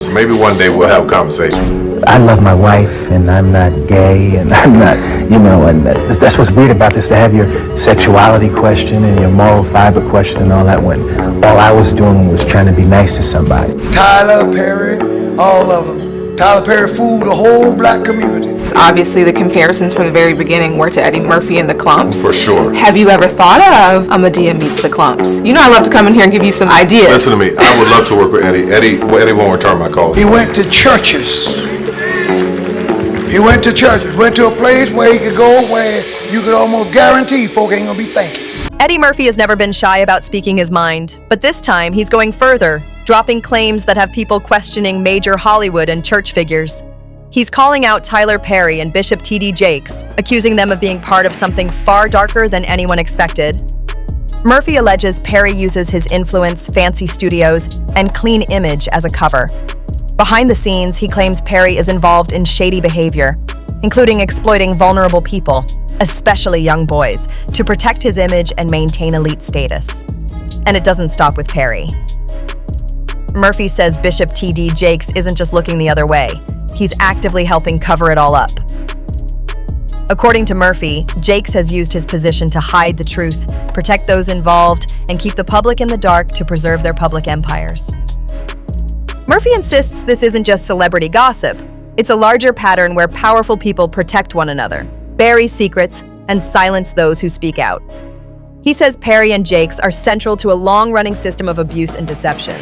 So maybe one day we'll have a conversation. I love my wife, and I'm not gay, and I'm not, and that's what's weird about this, to have your sexuality question and your moral fiber question and all that, when all I was doing was trying to be nice to somebody. Tyler Perry, all of them. Tyler Perry fooled the whole black community. Obviously, the comparisons from the very beginning were to Eddie Murphy and the Clumps. For sure. Have you ever thought of a Medea meets the Clumps? You know I love to come in here and give you some ideas. Listen to me. I would love to work with Eddie. Eddie won't return my calls. He went to churches. Went to a place where he could go where you could almost guarantee folk ain't gonna be thinking. Eddie Murphy has never been shy about speaking his mind, but this time he's going further, dropping claims that have people questioning major Hollywood and church figures. He's calling out Tyler Perry and Bishop T.D. Jakes, accusing them of being part of something far darker than anyone expected. Murphy alleges Perry uses his influence, fancy studios, and clean image as a cover. Behind the scenes, he claims Perry is involved in shady behavior, including exploiting vulnerable people, especially young boys, to protect his image and maintain elite status. And it doesn't stop with Perry. Murphy says Bishop T.D. Jakes isn't just looking the other way. He's actively helping cover it all up. According to Murphy, Jakes has used his position to hide the truth, protect those involved, and keep the public in the dark to preserve their public empires. Murphy insists this isn't just celebrity gossip. It's a larger pattern where powerful people protect one another, bury secrets, and silence those who speak out. He says Perry and Jakes are central to a long-running system of abuse and deception.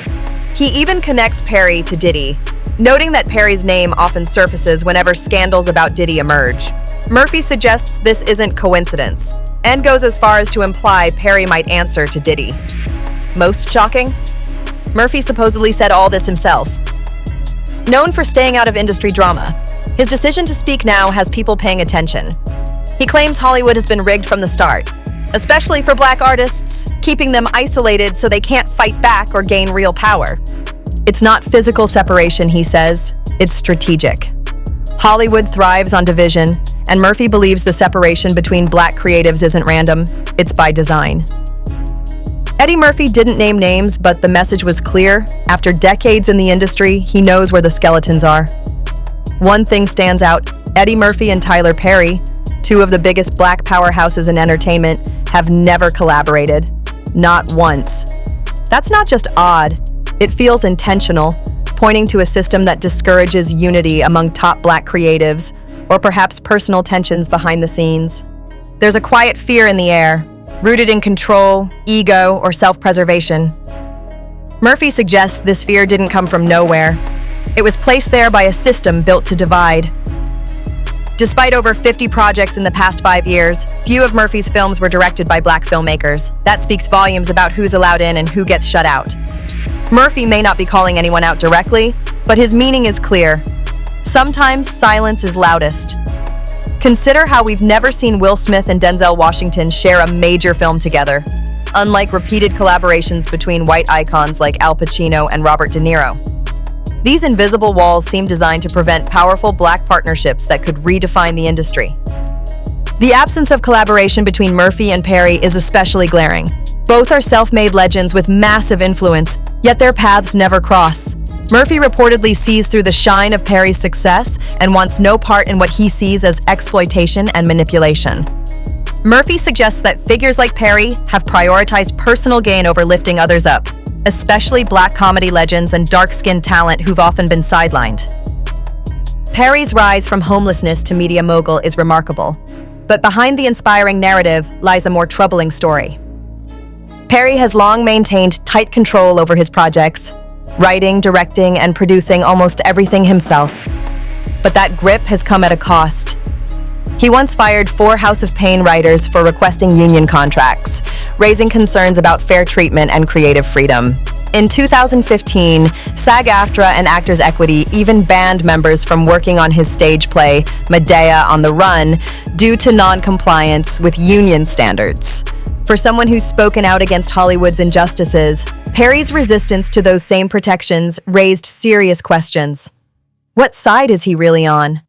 He even connects Perry to Diddy, noting that Perry's name often surfaces whenever scandals about Diddy emerge. Murphy suggests this isn't coincidence, and goes as far as to imply Perry might answer to Diddy. Most shocking? Murphy supposedly said all this himself. Known for staying out of industry drama, his decision to speak now has people paying attention. He claims Hollywood has been rigged from the start, especially for black artists, keeping them isolated so they can't fight back or gain real power. It's not physical separation, he says, it's strategic. Hollywood thrives on division, and Murphy believes the separation between black creatives isn't random, it's by design. Eddie Murphy didn't name names, but the message was clear. After decades in the industry, he knows where the skeletons are. One thing stands out: Eddie Murphy and Tyler Perry, two of the biggest black powerhouses in entertainment, have never collaborated. Not once. That's not just odd, it feels intentional, pointing to a system that discourages unity among top black creatives, or perhaps personal tensions behind the scenes. There's a quiet fear in the air, rooted in control, ego, or self-preservation. Murphy suggests this fear didn't come from nowhere. It was placed there by a system built to divide. Despite over 50 projects in the past 5 years, few of Murphy's films were directed by black filmmakers. That speaks volumes about who's allowed in and who gets shut out. Murphy may not be calling anyone out directly, but his meaning is clear. Sometimes silence is loudest. Consider how we've never seen Will Smith and Denzel Washington share a major film together, unlike repeated collaborations between white icons like Al Pacino and Robert De Niro. These invisible walls seem designed to prevent powerful black partnerships that could redefine the industry. The absence of collaboration between Murphy and Perry is especially glaring. Both are self-made legends with massive influence, yet their paths never cross. Murphy reportedly sees through the shine of Perry's success and wants no part in what he sees as exploitation and manipulation. Murphy suggests that figures like Perry have prioritized personal gain over lifting others up, especially black comedy legends and dark-skinned talent who've often been sidelined. Perry's rise from homelessness to media mogul is remarkable, but behind the inspiring narrative lies a more troubling story. Perry has long maintained tight control over his projects, writing, directing, and producing almost everything himself. But that grip has come at a cost. He once fired 4 House of Pain writers for requesting union contracts, raising concerns about fair treatment and creative freedom. In 2015, SAG-AFTRA and Actors Equity even banned members from working on his stage play, Medea on the Run, due to non-compliance with union standards. For someone who's spoken out against Hollywood's injustices, Perry's resistance to those same protections raised serious questions. What side is he really on?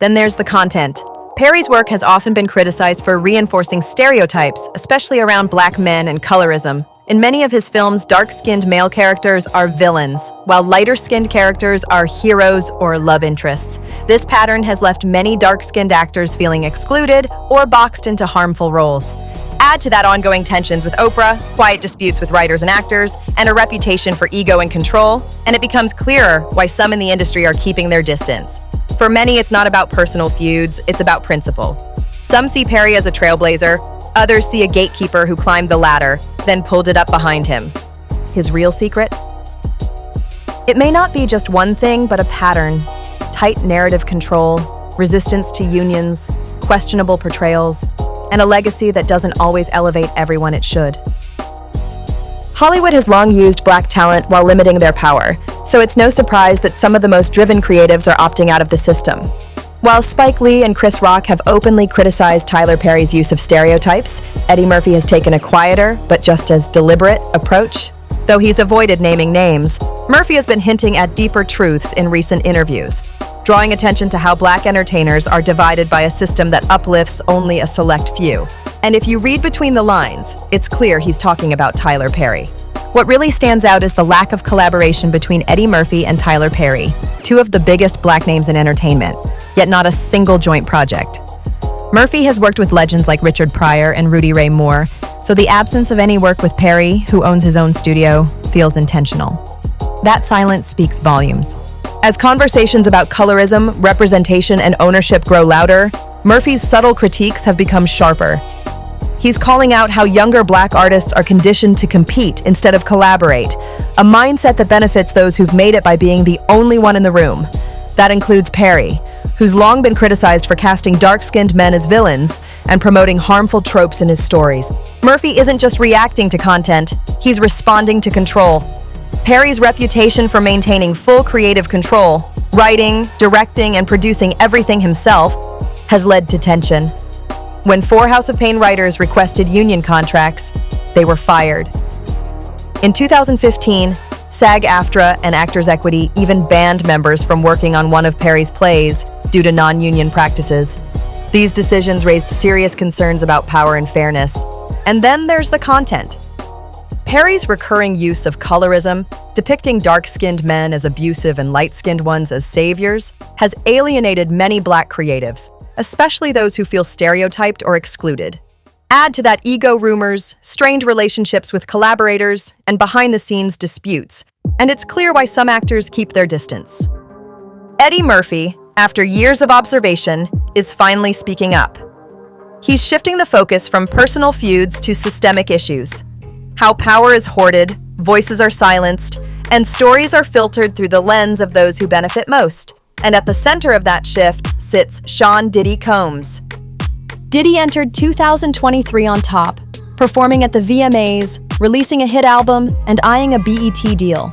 Then there's the content. Perry's work has often been criticized for reinforcing stereotypes, especially around black men and colorism. In many of his films, dark-skinned male characters are villains, while lighter-skinned characters are heroes or love interests. This pattern has left many dark-skinned actors feeling excluded or boxed into harmful roles. Add to that ongoing tensions with Oprah, quiet disputes with writers and actors, and a reputation for ego and control, and it becomes clearer why some in the industry are keeping their distance. For many, it's not about personal feuds, it's about principle. Some see Perry as a trailblazer, others see a gatekeeper who climbed the ladder, then pulled it up behind him. His real secret? It may not be just one thing, but a pattern. Tight narrative control, resistance to unions, questionable portrayals, and a legacy that doesn't always elevate everyone it should. Hollywood has long used black talent while limiting their power, so it's no surprise that some of the most driven creatives are opting out of the system. While Spike Lee and Chris Rock have openly criticized Tyler Perry's use of stereotypes, Eddie Murphy has taken a quieter, but just as deliberate, approach. Though he's avoided naming names, Murphy has been hinting at deeper truths in recent interviews, drawing attention to how black entertainers are divided by a system that uplifts only a select few. And if you read between the lines, it's clear he's talking about Tyler Perry. What really stands out is the lack of collaboration between Eddie Murphy and Tyler Perry, two of the biggest black names in entertainment, yet not a single joint project. Murphy has worked with legends like Richard Pryor and Rudy Ray Moore, so the absence of any work with Perry, who owns his own studio, feels intentional. That silence speaks volumes. As conversations about colorism, representation, and ownership grow louder, Murphy's subtle critiques have become sharper. He's calling out how younger black artists are conditioned to compete instead of collaborate, a mindset that benefits those who've made it by being the only one in the room. That includes Perry, who's long been criticized for casting dark-skinned men as villains and promoting harmful tropes in his stories. Murphy isn't just reacting to content, he's responding to control. Perry's reputation for maintaining full creative control, writing, directing, and producing everything himself, has led to tension. When 4 House of Pain writers requested union contracts, they were fired. In 2015, SAG-AFTRA and Actors Equity even banned members from working on one of Perry's plays due to non-union practices. These decisions raised serious concerns about power and fairness. And then there's the content. Perry's recurring use of colorism, depicting dark-skinned men as abusive and light-skinned ones as saviors, has alienated many black creatives, especially those who feel stereotyped or excluded. Add to that ego rumors, strained relationships with collaborators, and behind-the-scenes disputes, and it's clear why some actors keep their distance. Eddie Murphy, after years of observation, is finally speaking up. He's shifting the focus from personal feuds to systemic issues. How power is hoarded, voices are silenced, and stories are filtered through the lens of those who benefit most. And at the center of that shift sits Sean "Diddy" Combs. Diddy entered 2023 on top, performing at the VMAs, releasing a hit album, and eyeing a BET deal.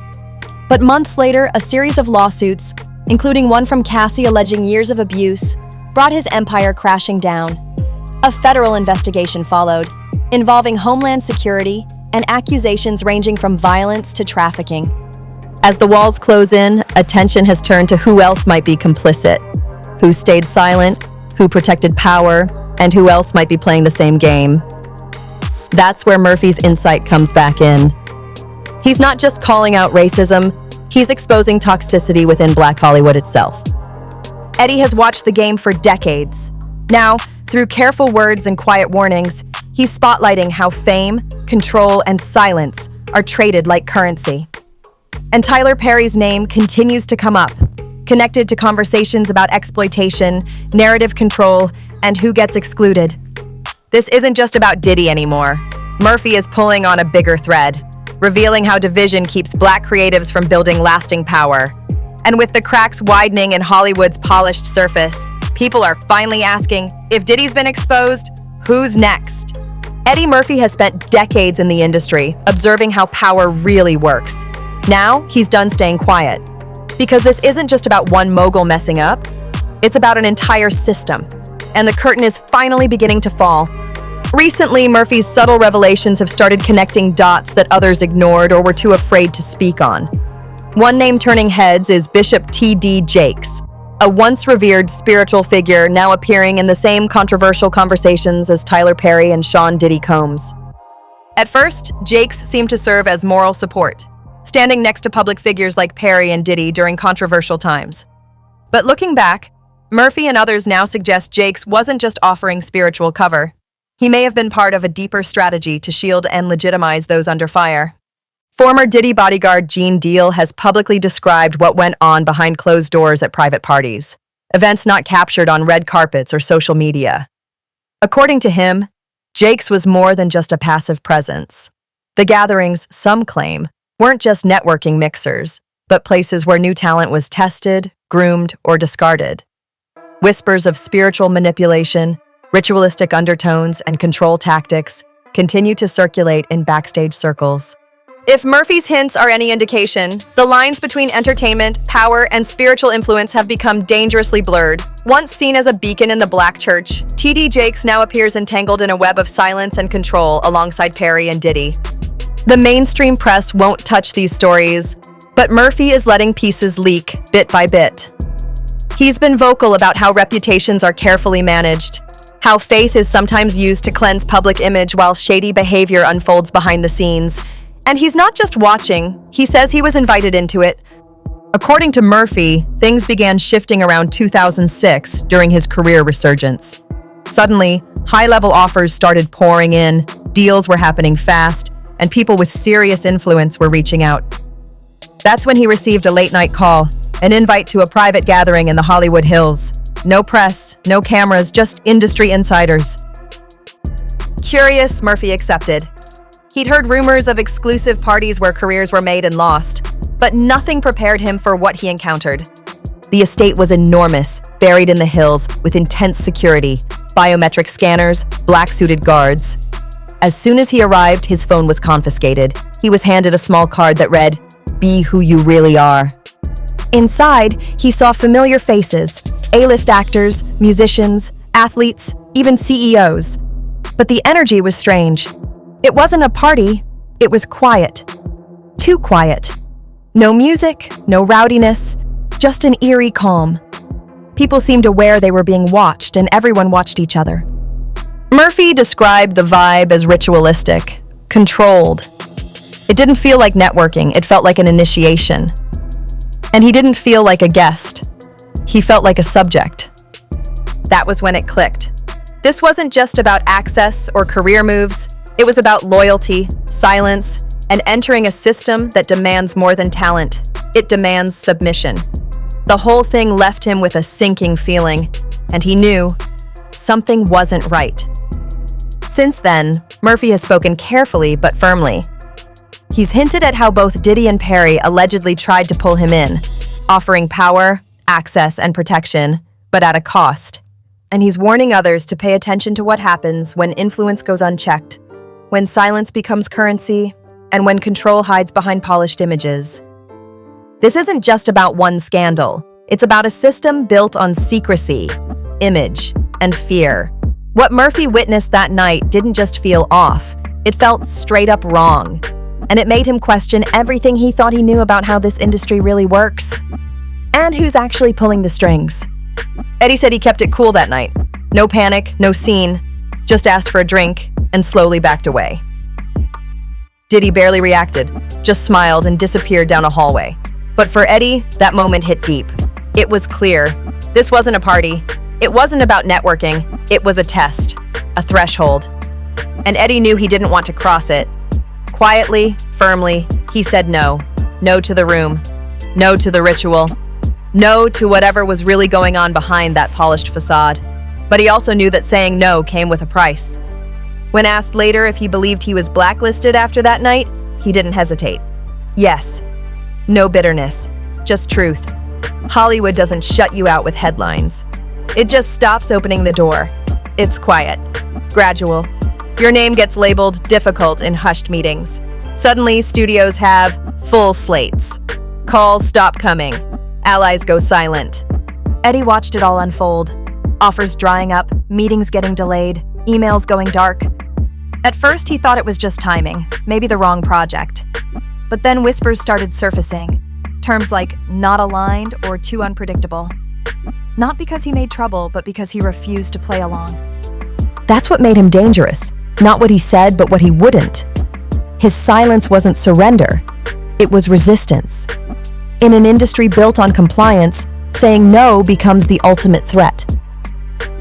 But months later, a series of lawsuits, including one from Cassie alleging years of abuse, brought his empire crashing down. A federal investigation followed, involving Homeland Security and accusations ranging from violence to trafficking. As the walls close in, attention has turned to who else might be complicit, who stayed silent, who protected power, and who else might be playing the same game. That's where Murphy's insight comes back in. He's not just calling out racism, he's exposing toxicity within Black Hollywood itself. Eddie has watched the game for decades. Now, through careful words and quiet warnings, he's spotlighting how fame, control, and silence are traded like currency. And Tyler Perry's name continues to come up, connected to conversations about exploitation, narrative control, and who gets excluded. This isn't just about Diddy anymore. Murphy is pulling on a bigger thread, revealing how division keeps black creatives from building lasting power. And with the cracks widening in Hollywood's polished surface, people are finally asking, if Diddy's been exposed, who's next? Eddie Murphy has spent decades in the industry, observing how power really works. Now, he's done staying quiet. Because this isn't just about one mogul messing up, it's about an entire system. And the curtain is finally beginning to fall. Recently, Murphy's subtle revelations have started connecting dots that others ignored or were too afraid to speak on. One name turning heads is Bishop T.D. Jakes, a once revered spiritual figure now appearing in the same controversial conversations as Tyler Perry and Sean "Diddy" Combs. At first, Jakes seemed to serve as moral support, standing next to public figures like Perry and T.D during controversial times. But looking back, Murphy and others now suggest Jakes wasn't just offering spiritual cover. He may have been part of a deeper strategy to shield and legitimize those under fire. Former T.D bodyguard Gene Deal has publicly described what went on behind closed doors at private parties, events not captured on red carpets or social media. According to him, Jakes was more than just a passive presence. The gatherings, some claim, weren't just networking mixers, but places where new talent was tested, groomed, or discarded. Whispers of spiritual manipulation, ritualistic undertones, and control tactics continue to circulate in backstage circles. If Murphy's hints are any indication, the lines between entertainment, power, and spiritual influence have become dangerously blurred. Once seen as a beacon in the Black Church, T.D. Jakes now appears entangled in a web of silence and control alongside Perry and T.D. The mainstream press won't touch these stories, but Murphy is letting pieces leak bit by bit. He's been vocal about how reputations are carefully managed, how faith is sometimes used to cleanse public image while shady behavior unfolds behind the scenes. And he's not just watching, he says he was invited into it. According to Murphy, things began shifting around 2006 during his career resurgence. Suddenly, high-level offers started pouring in, deals were happening fast, and people with serious influence were reaching out. That's when he received a late-night call, an invite to a private gathering in the Hollywood Hills. No press, no cameras, just industry insiders. Curious, Murphy accepted. He'd heard rumors of exclusive parties where careers were made and lost, but nothing prepared him for what he encountered. The estate was enormous, buried in the hills, with intense security, biometric scanners, black-suited guards. As soon as he arrived, his phone was confiscated. He was handed a small card that read, "Be who you really are." Inside, he saw familiar faces, A-list actors, musicians, athletes, even CEOs. But the energy was strange. It wasn't a party, it was quiet. Too quiet. No music, no rowdiness, just an eerie calm. People seemed aware they were being watched, and everyone watched each other. Murphy described the vibe as ritualistic, controlled. It didn't feel like networking, it felt like an initiation. And he didn't feel like a guest. He felt like a subject. That was when it clicked. This wasn't just about access or career moves. It was about loyalty, silence, and entering a system that demands more than talent. It demands submission. The whole thing left him with a sinking feeling, and he knew something wasn't right. Since then, Murphy has spoken carefully but firmly. He's hinted at how both T.D and Perry allegedly tried to pull him in, offering power, access, and protection, but at a cost. And he's warning others to pay attention to what happens when influence goes unchecked, when silence becomes currency, and when control hides behind polished images. This isn't just about one scandal. It's about a system built on secrecy, image, and fear. What Murphy witnessed that night didn't just feel off. It felt straight up wrong. And it made him question everything he thought he knew about how this industry really works. And who's actually pulling the strings. Eddie said he kept it cool that night. No panic, no scene, just asked for a drink and slowly backed away. T.D barely reacted, just smiled and disappeared down a hallway. But for Eddie, that moment hit deep. It was clear. This wasn't a party. It wasn't about networking. It was a test, a threshold. And Eddie knew he didn't want to cross it. Quietly, firmly, he said no. No to the room. No to the ritual. No to whatever was really going on behind that polished facade. But he also knew that saying no came with a price. When asked later if he believed he was blacklisted after that night, he didn't hesitate. Yes. No bitterness. Just truth. Hollywood doesn't shut you out with headlines. It just stops opening the door. It's quiet. Gradual. Your name gets labeled difficult in hushed meetings. Suddenly, studios have full slates. Calls stop coming. Allies go silent. Eddie watched it all unfold. Offers drying up, meetings getting delayed, emails going dark. At first, he thought it was just timing, maybe the wrong project. But then whispers started surfacing. Terms like not aligned or too unpredictable. Not because he made trouble, but because he refused to play along. That's what made him dangerous. Not what he said, but what he wouldn't. His silence wasn't surrender, it was resistance. In an industry built on compliance, saying no becomes the ultimate threat.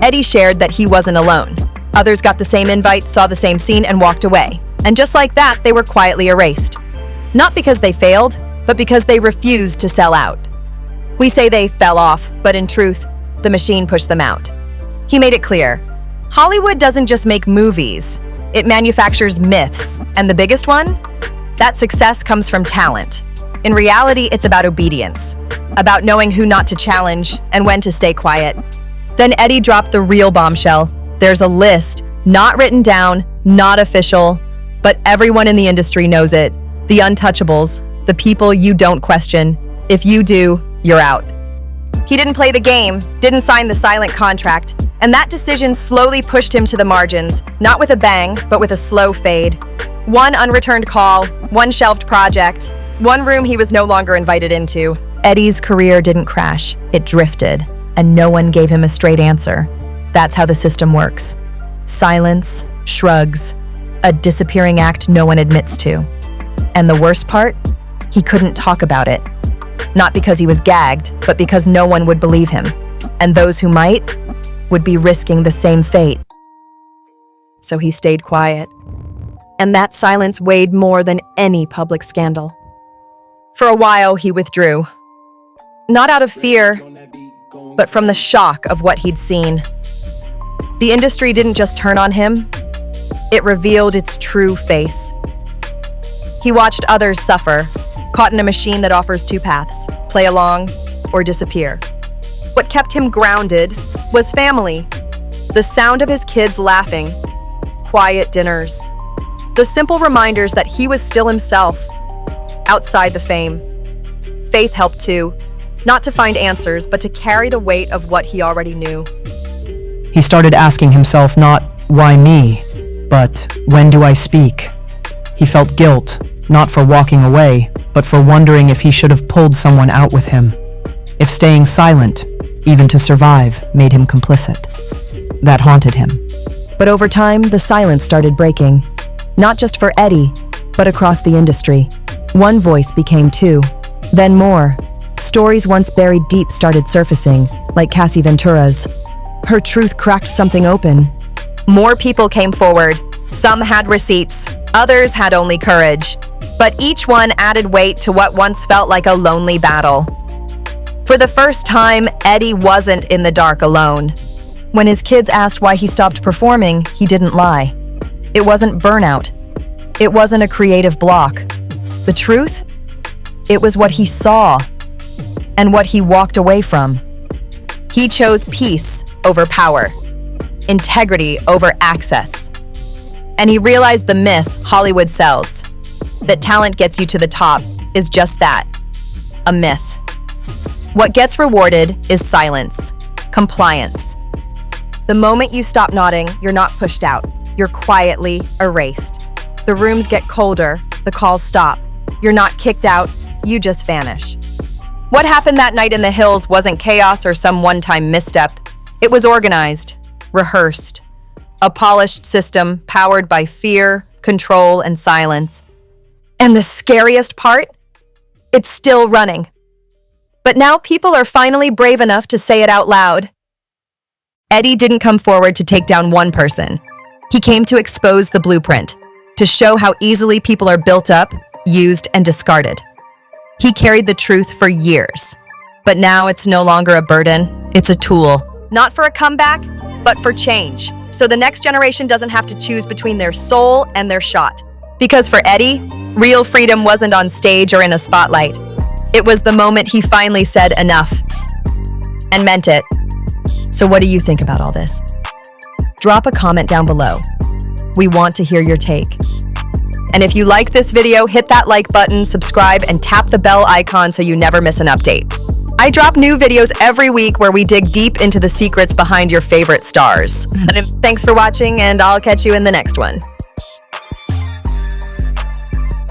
Eddie shared that he wasn't alone. Others got the same invite, saw the same scene, and walked away. And just like that, they were quietly erased. Not because they failed, but because they refused to sell out. We say they fell off, but in truth, the machine pushed them out. He made it clear, Hollywood doesn't just make movies, it manufactures myths, and the biggest one? That success comes from talent. In reality, it's about obedience, about knowing who not to challenge and when to stay quiet. Then Eddie dropped the real bombshell. There's a list, not written down, not official, but everyone in the industry knows it. The untouchables, the people you don't question. If you do, you're out. He didn't play the game, didn't sign the silent contract, and that decision slowly pushed him to the margins, not with a bang, but with a slow fade. One unreturned call, one shelved project, one room he was no longer invited into. Eddie's career didn't crash, it drifted, and no one gave him a straight answer. That's how the system works. Silence, shrugs, a disappearing act no one admits to. And the worst part? He couldn't talk about it. Not because he was gagged, but because no one would believe him. And those who might would be risking the same fate. So he stayed quiet. And that silence weighed more than any public scandal. For a while, he withdrew. Not out of fear, but from the shock of what he'd seen. The industry didn't just turn on him, it revealed its true face. He watched others suffer, caught in a machine that offers two paths, play along or disappear. What kept him grounded was family, the sound of his kids laughing, quiet dinners, the simple reminders that he was still himself, outside the fame. Faith helped too, not to find answers, but to carry the weight of what he already knew. He started asking himself not, why me, but when do I speak? He felt guilt, not for walking away, but for wondering if he should have pulled someone out with him. If staying silent, even to survive, made him complicit. That haunted him. But over time, the silence started breaking. Not just for Eddie, but across the industry. One voice became two, then more. Stories once buried deep started surfacing, like Cassie Ventura's. Her truth cracked something open. More people came forward. Some had receipts, others had only courage. But each one added weight to what once felt like a lonely battle. For the first time, Eddie wasn't in the dark alone. When his kids asked why he stopped performing, he didn't lie. It wasn't burnout. It wasn't a creative block. The truth? It was what he saw and what he walked away from. He chose peace over power, integrity over access. And he realized the myth Hollywood sells, that talent gets you to the top, is just that, a myth. What gets rewarded is silence, compliance. The moment you stop nodding, you're not pushed out, you're quietly erased. The rooms get colder, the calls stop. You're not kicked out, you just vanish. What happened that night in the hills wasn't chaos or some one-time misstep. It was organized, rehearsed. A polished system powered by fear, control, and silence. And the scariest part? It's still running. But now people are finally brave enough to say it out loud. Eddie didn't come forward to take down one person. He came to expose the blueprint, to show how easily people are built up, used, and discarded. He carried the truth for years. But now it's no longer a burden, it's a tool. Not for a comeback, but for change. So the next generation doesn't have to choose between their soul and their shot. Because for Eddie, real freedom wasn't on stage or in a spotlight. It was the moment he finally said enough. And meant it. So what do you think about all this? Drop a comment down below. We want to hear your take. And if you like this video, hit that like button, subscribe, and tap the bell icon so you never miss an update. I drop new videos every week where we dig deep into the secrets behind your favorite stars. Thanks for watching, and I'll catch you in the next one.